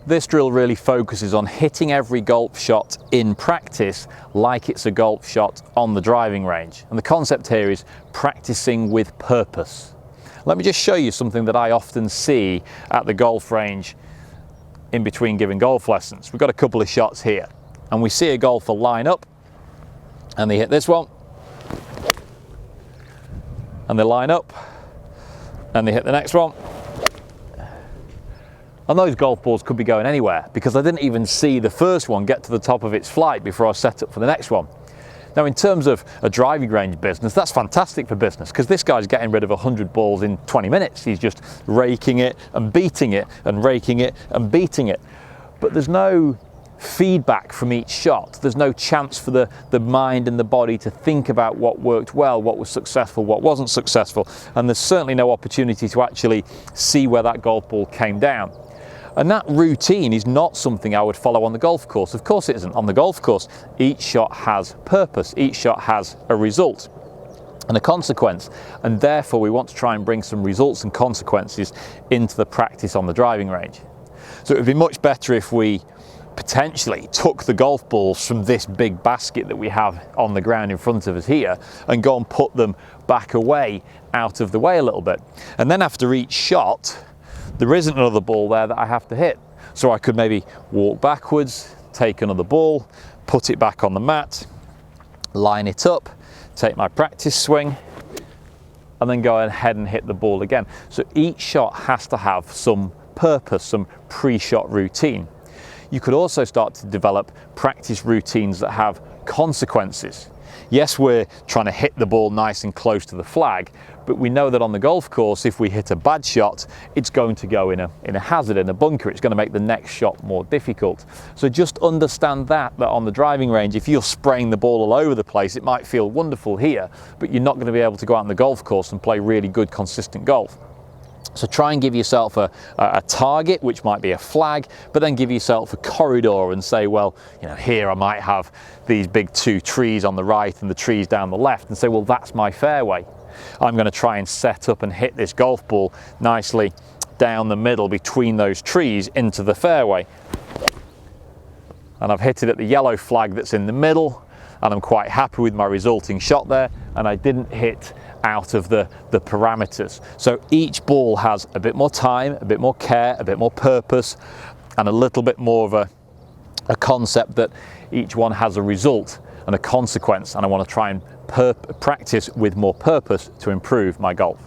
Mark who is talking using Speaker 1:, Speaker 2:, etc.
Speaker 1: This drill really focuses on hitting every golf shot in practice like it's a golf shot on the driving range. And the concept here is practicing with purpose. Let me just show you something that I often see at the golf range in between giving golf lessons. We've got a couple of shots here and we see a golfer line up and they hit this one and they line up and they hit the next one. And those golf balls could be going anywhere because I didn't even see the first one get to the top of its flight before I set up for the next one. Now, in terms of a driving range business, that's fantastic for business because this guy's getting rid of 100 balls in 20 minutes. He's just raking it and beating it and raking it and beating it. But there's no feedback from each shot. There's no chance for the mind and the body to think about what worked well, what was successful, what wasn't successful. And there's certainly no opportunity to actually see where that golf ball came down. And that routine is not something I would follow on the golf course. Of course it isn't. On the golf course, each shot has purpose. Each shot has a result and a consequence. And therefore, we want to try and bring some results and consequences into the practice on the driving range. So it would be much better if we potentially took the golf balls from this big basket that we have on the ground in front of us here and go and put them back away, out of the way a little bit. And then after each shot, there isn't another ball there that I have to hit. So I could maybe walk backwards, take another ball, put it back on the mat, line it up, take my practice swing, and then go ahead and hit the ball again. So each shot has to have some purpose, some pre-shot routine. You could also start to develop practice routines that have consequences. Yes, we're trying to hit the ball nice and close to the flag, but we know that on the golf course, if we hit a bad shot, it's going to go in a hazard, in a bunker. It's going to make the next shot more difficult. So just understand that on the driving range, if you're spraying the ball all over the place, it might feel wonderful here, but you're not going to be able to go out on the golf course and play really good, consistent golf. So try and give yourself a target, which might be a flag, but then give yourself a corridor and say, well, you know, here I might have these big two trees on the right and the trees down the left, and say, well, that's my fairway. I'm going to try and set up and hit this golf ball nicely down the middle between those trees into the fairway. And I've hit it at the yellow flag that's in the middle, and I'm quite happy with my resulting shot there, and I didn't hit out of the parameters. So each ball has a bit more time, a bit more care, a bit more purpose, and a little bit more of a concept that each one has a result and a consequence, and I want to try and practice with more purpose to improve my golf.